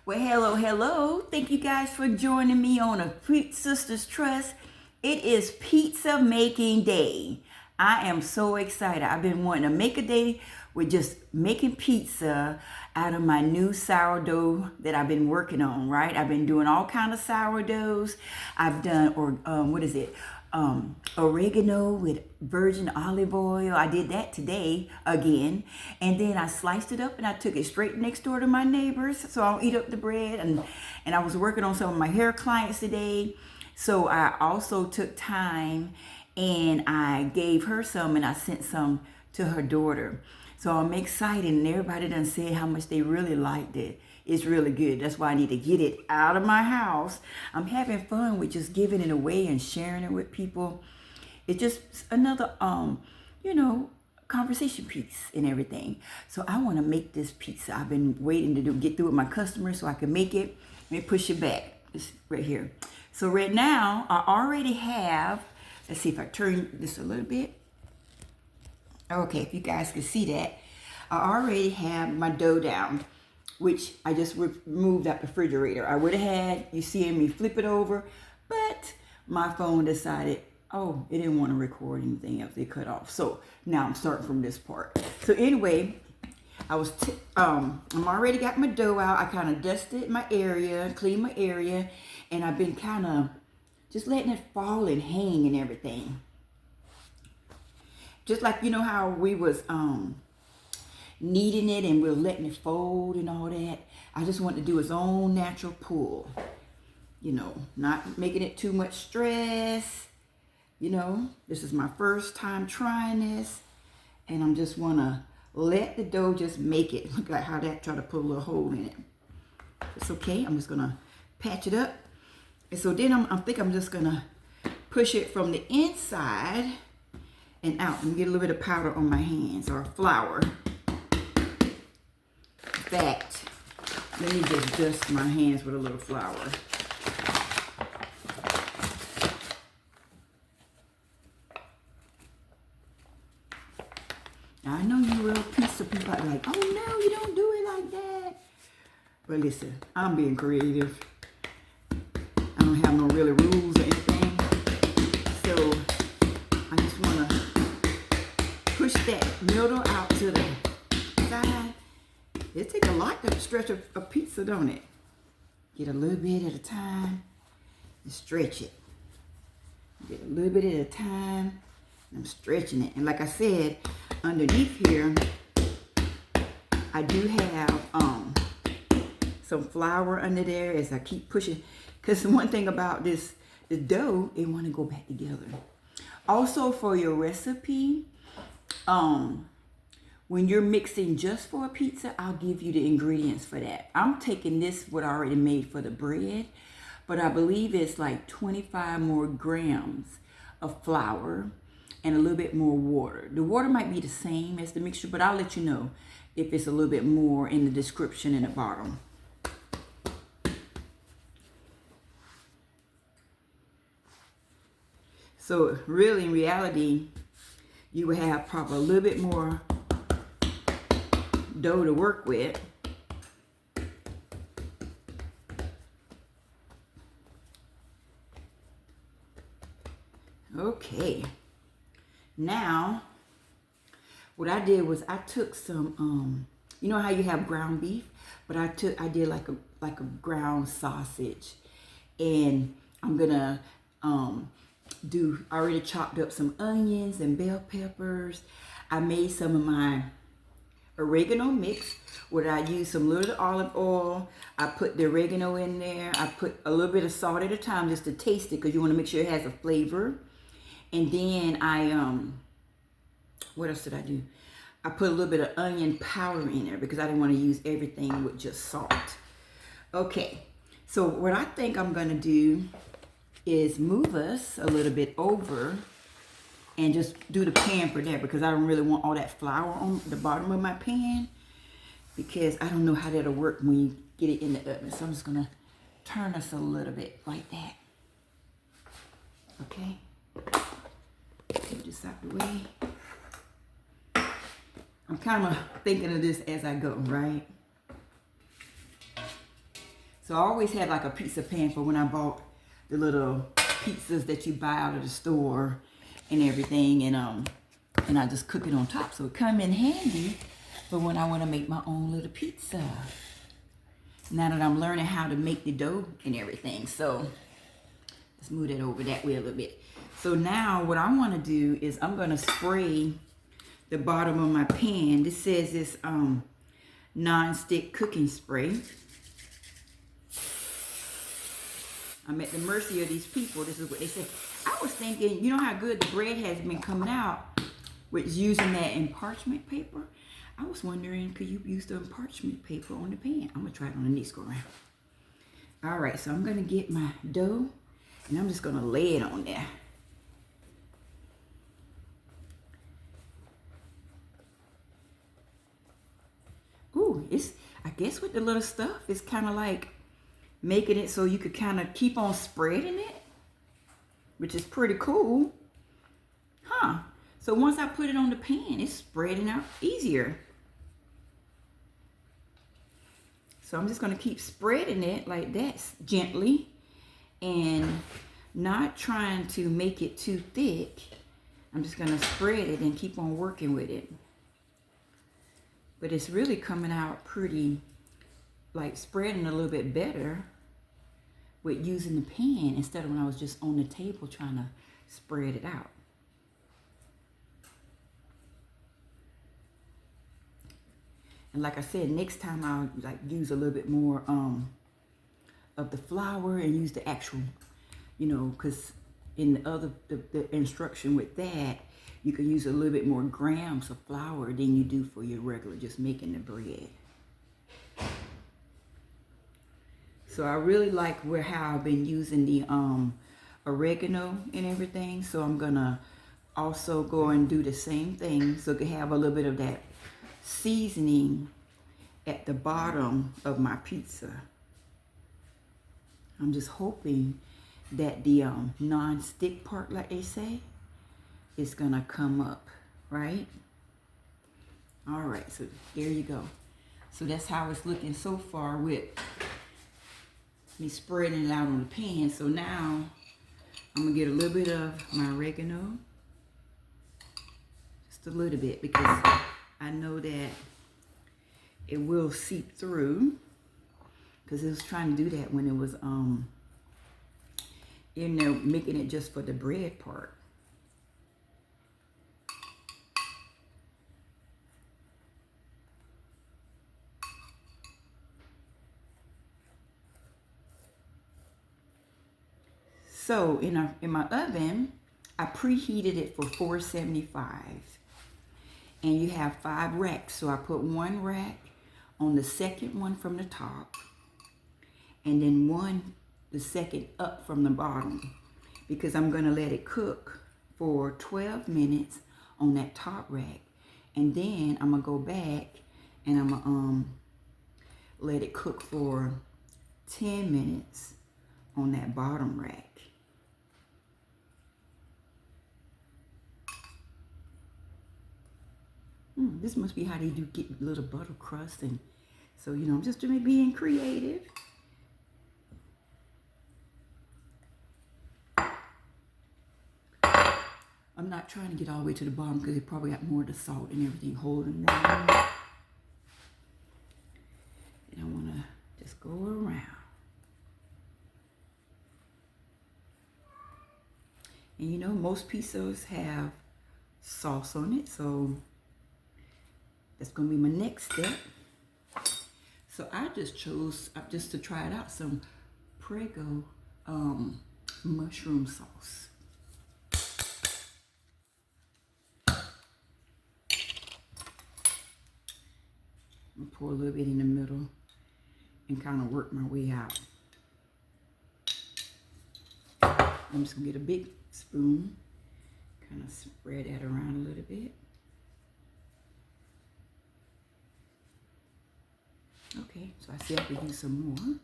Well, hello, hello. Thank you guys for joining me on a Preheat Sisters Trust. It is pizza making day. I am so excited. I've been wanting to make a day with just making pizza out of my new sourdough that I've been working on, right? I've been doing all kind of sourdoughs. I've done, oregano with virgin olive oil. I did that today again. And then I sliced it up and I took it straight next door to my neighbors. So I'll eat up the bread. And I was working on some of my hair clients today. So I also took time and I gave her some and I sent some to her daughter. So I'm excited, and everybody done said how much they really liked it. It's really good. That's why I need to get it out of my house. I'm having fun with just giving it away and sharing it with people. It's just another, conversation piece and everything. So I want to make this pizza. I've been waiting to get through with my customers so I can make it. Let me push it back. It's right here. So right now, I already have, let's see if I turn this a little bit. Okay, if you guys can see that, I already have my dough down, which I just removed out the refrigerator. I would have had you seeing me flip it over, but my phone decided, oh, it didn't want to record anything else. It cut off. So now I'm starting from this part. So anyway, I'm already got my dough out. I kind of dusted my area, cleaned my area, and I've been kind of just letting it fall and hang and everything. Just like, you know how we was kneading it and we're letting it fold and all that. I just want to do its own natural pull. Not making it too much stress. This is my first time trying this. And I'm just want to let the dough just make it. Look at how that try to put a little hole in it. It's okay. I'm just going to patch it up. And so then I think I'm just going to push it from the inside and out and get a little bit of powder on my hands or flour. In fact, let me just dust my hands with a little flour. Now, I know you real pizza people are like, oh no, you don't do it like that. But listen, I'm being creative. I don't have no really rules or anything. So I just want to push that middle out to the side. It takes a lot to stretch a pizza, don't it? Get a little bit at a time and stretch it. Get a little bit at a time and I'm stretching it. And like I said, underneath here, I do have some flour under there as I keep pushing. Because one thing about the dough, it want to go back together. Also for your recipe, when you're mixing just for a pizza, I'll give you the ingredients for that. I'm taking this, what I already made for the bread, but I believe it's like 25 more grams of flour and a little bit more water. The water might be the same as the mixture, but I'll let you know if it's a little bit more in the description in the bottom. So really, in reality, you will have probably a little bit more dough to work with. Okay. Now, what I did was I took some, you know how you have ground beef, but I did like a ground sausage, and I'm gonna I already chopped up some onions and bell peppers. I made some of my oregano mix where I used some little olive oil. I put the oregano in there. I put a little bit of salt at a time just to taste it because you want to make sure it has a flavor. And then what else did I do? I put a little bit of onion powder in there because I didn't want to use everything with just salt. Okay, so what I think I'm going to do is move us a little bit over and just do the pan for that because I don't really want all that flour on the bottom of my pan because I don't know how that'll work when you get it in the oven. So I'm just going to turn us a little bit like that. Okay. Get this out the way. I'm kind of thinking of this as I go, right? So I always had like a pizza pan for when I bought the little pizzas that you buy out of the store and everything. And I just cook it on top. So it come in handy for when I want to make my own little pizza. Now that I'm learning how to make the dough and everything. So let's move that over that way a little bit. So now what I want to do is I'm going to spray the bottom of my pan. This says this non-stick cooking spray. I'm at the mercy of these people. This is what they said. I was thinking, you know how good the bread has been coming out with using that in parchment paper? I was wondering, could you use the parchment paper on the pan? I'm going to try it on the next go around. All right, so I'm going to get my dough, and I'm just going to lay it on there. Ooh, I guess with the little stuff, it's kind of like making it so you could kind of keep on spreading it, which is pretty cool. Huh. So once I put it on the pan, it's spreading out easier. So I'm just going to keep spreading it like that gently and not trying to make it too thick. I'm just going to spread it and keep on working with it. But it's really coming out pretty, like spreading a little bit better with using the pan instead of when I was just on the table trying to spread it out. And like I said, next time I'll like use a little bit more of the flour and use the actual, you know, because in the other the instruction with that, you can use a little bit more grams of flour than you do for your regular just making the bread. So I really like how I've been using the oregano and everything. So I'm gonna also go and do the same thing so it can have a little bit of that seasoning at the bottom of my pizza. I'm just hoping that the non-stick part, like they say, is gonna come up, right? All right, so there you go. So that's how it's looking so far with me spreading it out on the pan. So now I'm gonna get a little bit of my oregano, just a little bit, because I know that it will seep through, because it was trying to do that when it was you know, making it just for the bread part. So in my oven, I preheated it for 475. And you have 5 racks. So I put 1 rack on the second one from the top, and then the second up from the bottom, because I'm gonna let it cook for 12 minutes on that top rack. And then I'm gonna go back and I'm gonna let it cook for 10 minutes on that bottom rack. This must be how they do get a little butter crust. And so, you know, I'm just being creative. I'm not trying to get all the way to the bottom because it probably got more of the salt and everything holding down. And I want to just go around. And you know, most pizzas have sauce on it, so that's going to be my next step. So I just chose, just to try it out, some Prego mushroom sauce. I'm going to pour a little bit in the middle and kind of work my way out. I'm just going to get a big spoon, kind of spread that around a little bit. Okay, so I see I could use some more.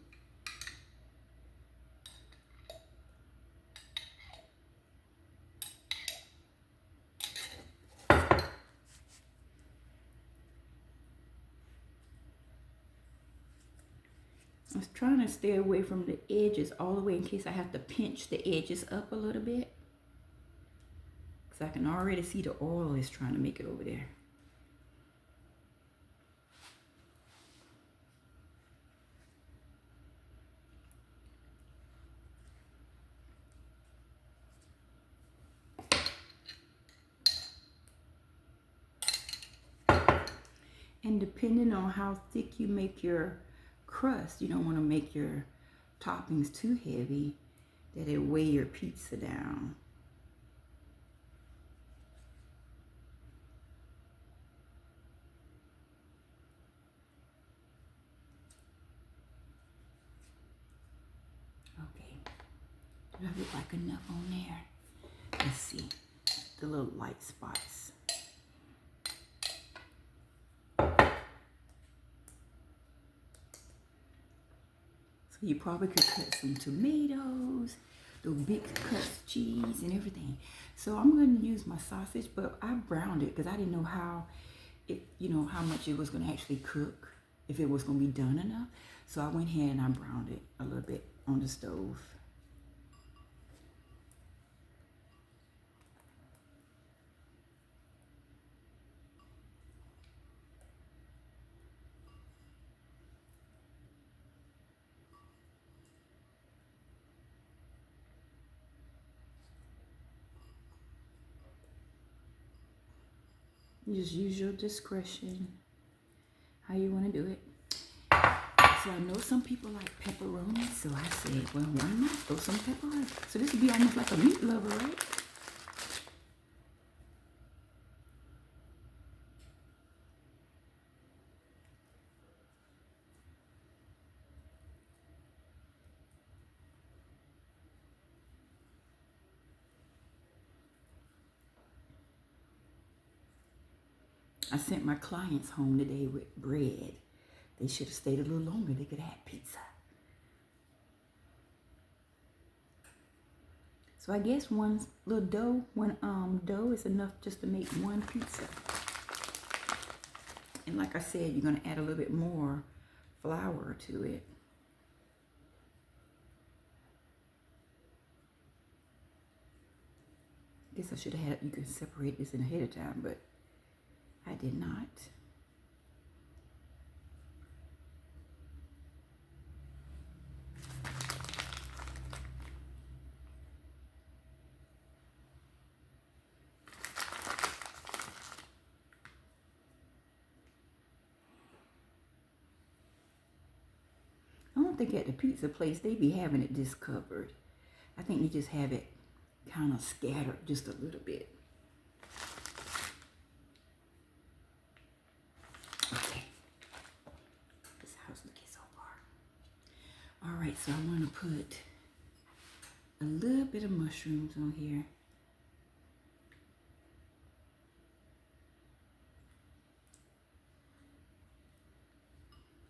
trying to stay away from the edges all the way in case I have to pinch the edges up a little bit. Because I can already see the oil is trying to make it over there. And depending on how thick you make your crust, you don't want to make your toppings too heavy that it weigh your pizza down. Okay, does that look like enough on there? Let's see, the little light spots. So you probably could cut some tomatoes, those big cuts, cheese and everything. So I'm going to use my sausage, but I browned it because I didn't know how how much it was going to actually cook, if it was going to be done enough. So I went ahead and I browned it a little bit on the stove. You just use your discretion, how you want to do it. So I know some people like pepperoni, so I said, well, why not throw some pepperoni? So this would be almost like a meat lover, right? I sent my clients home today with bread. They should have stayed a little longer. They could have had pizza. So I guess one dough is enough just to make one pizza. And like I said, you're going to add a little bit more flour to it. I guess I should have had, you can separate this in ahead of time, but I did not. I don't think at the pizza place they be having it this covered. I think they just have it kind of scattered just a little bit. Okay. This house looking so far. All right, so I want to put a little bit of mushrooms on here.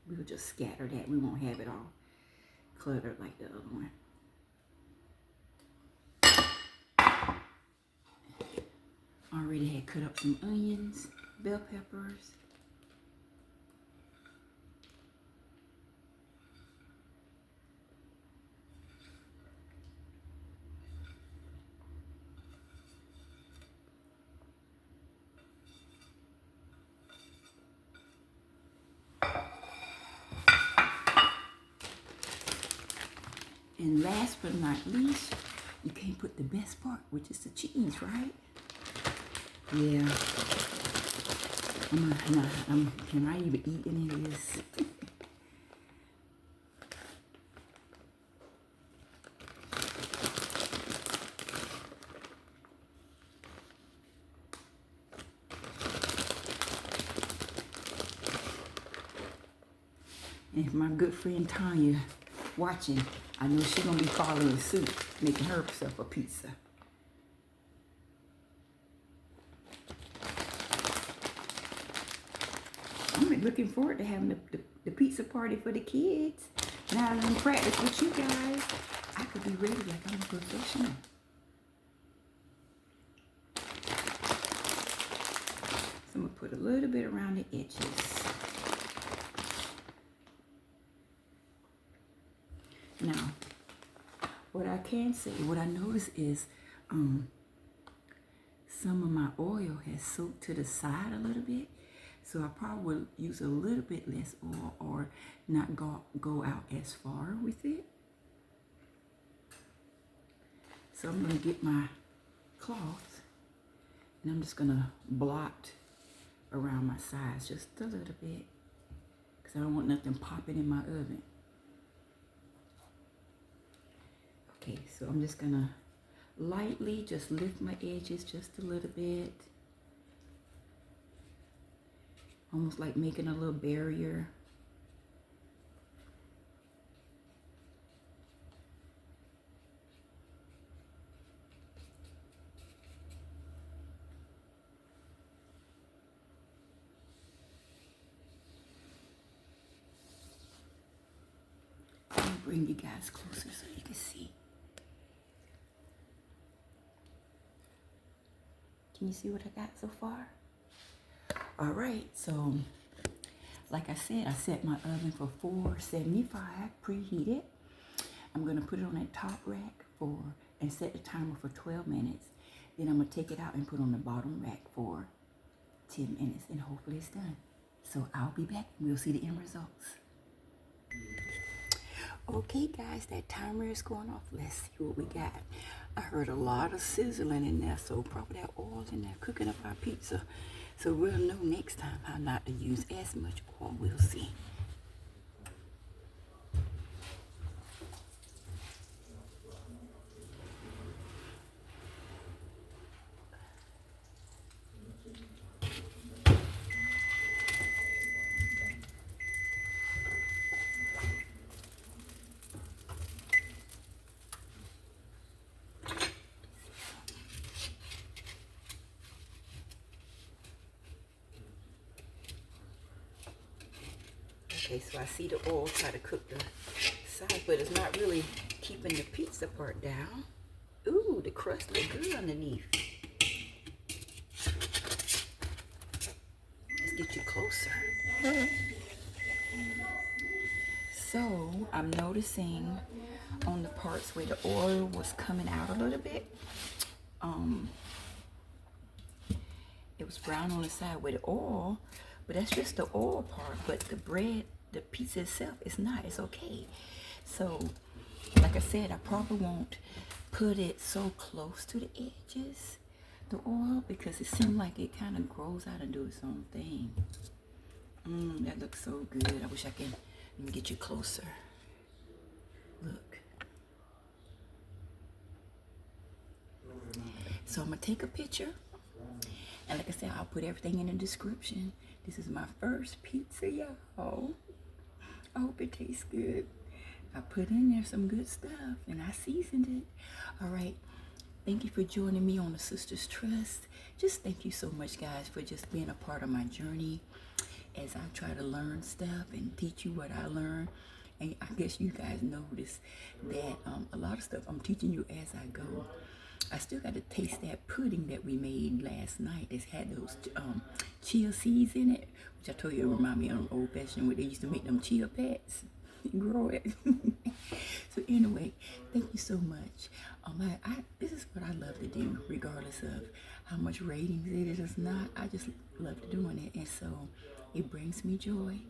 We'll just scatter that. We won't have it all cluttered like the other one. Already had cut up some onions, bell peppers. And last but not least, you can't put the best part, which is the cheese, right? Yeah. Can I even eat any of this? And if my good friend Tanya watching, I know she's gonna be following suit, making herself a pizza. I'm looking forward to having the pizza party for the kids. Now that I'm practice with you guys, I could be ready like I'm a professional. So I'm gonna put a little bit around the edges. Now, what I can say, what I notice is some of my oil has soaked to the side a little bit. So I probably will use a little bit less oil or not go out as far with it. So I'm going to get my cloth and I'm just going to blot around my sides just a little bit because I don't want nothing popping in my oven. Okay, so I'm just going to lightly just lift my edges just a little bit. Almost like making a little barrier. Let me bring you guys closer so you can see. Can you see what I got so far? All right, so like I said, I set my oven for 475 preheated. I'm gonna put it on that top rack and set the timer for 12 minutes. Then I'm gonna take it out and put on the bottom rack for 10 minutes and hopefully it's done. So I'll be back and we'll see the end results. Okay guys, that timer is going off. Let's see what we got. I heard a lot of sizzling in there, so probably that oil's in there cooking up our pizza. So we'll know next time how not to use as much oil. We'll see. Okay, so I see the oil try to cook the side, but it's not really keeping the pizza part down. Ooh, the crust looks good underneath. Let's get you closer. So I'm noticing on the parts where the oil was coming out a little bit, it was brown on the side where the oil, but that's just the oil part. But the bread, the pizza itself is not. It's okay. So, like I said, I probably won't put it so close to the edges, the oil, because it seems like it kind of grows out and do its own thing. That looks so good. I wish I could get you closer. Look. So I'm gonna take a picture. And like I said, I'll put everything in the description. This is my first pizza, y'all. I hope it tastes good. I put in there some good stuff and I seasoned it. All right. Thank you for joining me on the Sisters Trust. Just thank you so much, guys, for just being a part of my journey as I try to learn stuff and teach you what I learn. And I guess you guys notice that a lot of stuff I'm teaching you as I go. I still got to taste that pudding that we made last night. It's had those chia seeds in it, which I told you it remind me of an old fashioned where they used to make them chia pets and grow it. So anyway, thank you so much. This is what I love to do, regardless of how much ratings it is or not. I just love doing it, and so it brings me joy.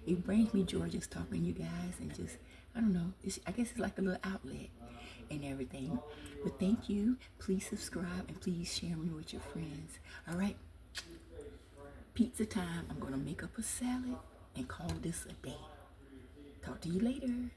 It brings me joy just talking to you guys and just, I don't know, I guess it's like a little outlet and everything. But thank you. Please subscribe and please share me with your friends. All right. Pizza time. I'm going to make up a salad and call this a day. Talk to you later.